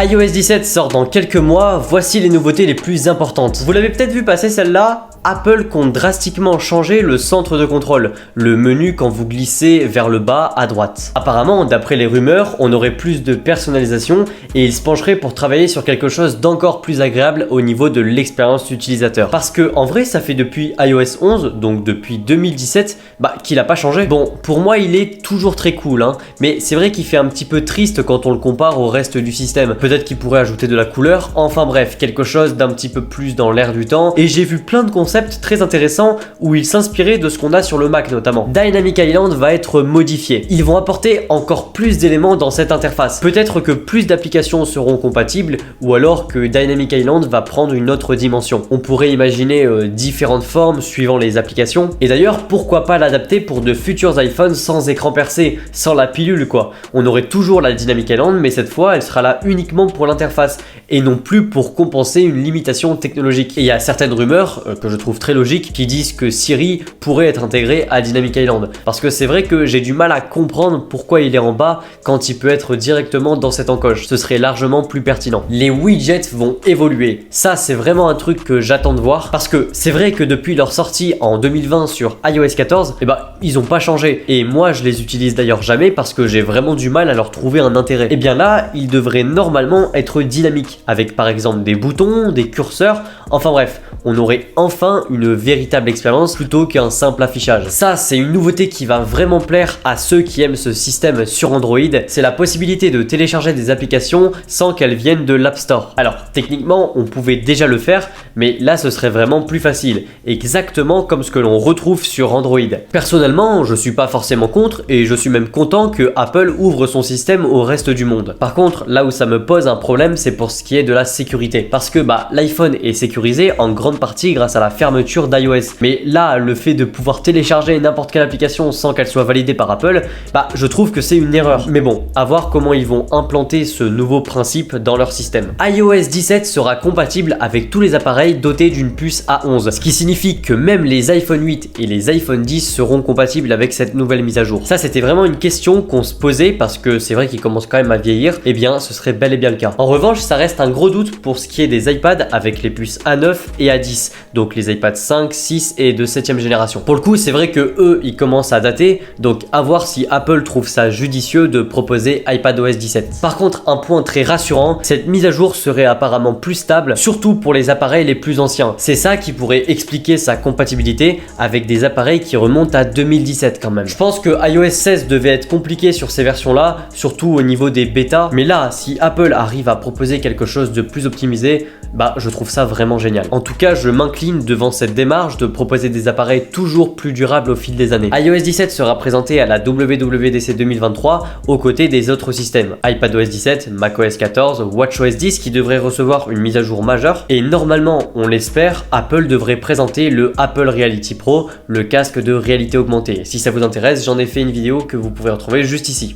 iOS 17 sort dans quelques mois, voici les nouveautés les plus importantes. Vous l'avez peut-être vu passer celle-là, Apple compte drastiquement changer le centre de contrôle, le menu quand vous glissez vers le bas à droite. Apparemment, d'après les rumeurs, on aurait plus de personnalisation et il se pencherait pour travailler sur quelque chose d'encore plus agréable au niveau de l'expérience utilisateur. Parce que en vrai, ça fait depuis iOS 11, donc depuis 2017, qu'il a pas changé. Bon, pour moi, il est toujours très cool, mais c'est vrai qu'il fait un petit peu triste quand on le compare au reste du système. Peut-être qu'il pourrait ajouter de la couleur, enfin bref, quelque chose d'un petit peu plus dans l'air du temps. Et j'ai vu plein de concepts très intéressants où ils s'inspiraient de ce qu'on a sur le Mac notamment. Dynamic Island va être modifié. Ils vont apporter encore plus d'éléments dans cette interface. Peut-être que plus d'applications seront compatibles ou alors que Dynamic Island va prendre une autre dimension. On pourrait imaginer différentes formes suivant les applications. Et d'ailleurs, pourquoi pas l'adapter pour de futurs iPhones sans écran percé, sans la pilule quoi. On aurait toujours la Dynamic Island, mais cette fois elle sera là uniquement pour l'interface et non plus pour compenser une limitation technologique. Et il y a certaines rumeurs que je trouve très logiques qui disent que Siri pourrait être intégré à Dynamic Island. Parce que c'est vrai que j'ai du mal à comprendre pourquoi il est en bas quand il peut être directement dans cette encoche. Ce serait largement plus pertinent. Les widgets vont évoluer. Ça, c'est vraiment un truc que j'attends de voir parce que c'est vrai que depuis leur sortie en 2020 sur iOS 14, ils ont pas changé. Et moi, je les utilise d'ailleurs jamais parce que j'ai vraiment du mal à leur trouver un intérêt. Et bien là, ils devraient normalement être dynamiques avec par exemple des boutons, des curseurs, enfin bref, on aurait enfin une véritable expérience plutôt qu'un simple affichage. Ça, c'est une nouveauté qui va vraiment plaire à ceux qui aiment ce système sur Android. C'est la possibilité de télécharger des applications sans qu'elles viennent de l'App Store. Alors, techniquement, on pouvait déjà le faire, mais là, ce serait vraiment plus facile. Exactement comme ce que l'on retrouve sur Android. Personnellement, je suis pas forcément contre et je suis même content que Apple ouvre son système au reste du monde. Par contre, là où ça me pose un problème, c'est pour ce qui est de la sécurité. Parce que l'iPhone est sécurisé en grande partie grâce à la fermeture d'iOS. Mais là, le fait de pouvoir télécharger n'importe quelle application sans qu'elle soit validée par Apple, je trouve que c'est une erreur. Mais bon, à voir comment ils vont implanter ce nouveau principe dans leur système. iOS 17 sera compatible avec tous les appareils dotés d'une puce A11, ce qui signifie que même les iPhone 8 et les iPhone 10 seront compatibles avec cette nouvelle mise à jour. Ça, c'était vraiment une question qu'on se posait parce que c'est vrai qu'ils commencent quand même à vieillir. Eh bien, ce serait bel et bien le cas. En revanche, ça reste un gros doute pour ce qui est des iPads avec les puces A9 et A10, donc les iPads 5, 6 et de 7ème génération. Pour le coup, c'est vrai que eux, ils commencent à dater, donc à voir si Apple trouve ça judicieux de proposer iPadOS 17. Par contre, un point très rassurant, cette mise à jour serait apparemment plus stable, surtout pour les appareils les plus anciens. C'est ça qui pourrait expliquer sa compatibilité avec des appareils qui remontent à 2017 quand même. Je pense que iOS 16 devait être compliqué sur ces versions-là, surtout au niveau des bêtas, mais là, si Apple arrive à proposer quelque chose de plus optimisé, je trouve ça vraiment génial. En tout cas, je m'incline devant cette démarche de proposer des appareils toujours plus durables au fil des années. iOS 17 sera présenté à la WWDC 2023 aux côtés des autres systèmes. iPadOS 17, macOS 14, watchOS 10 qui devraient recevoir une mise à jour majeure et normalement, on l'espère, Apple devrait présenter le Apple Reality Pro, le casque de réalité augmentée. Si ça vous intéresse, j'en ai fait une vidéo que vous pouvez retrouver juste ici.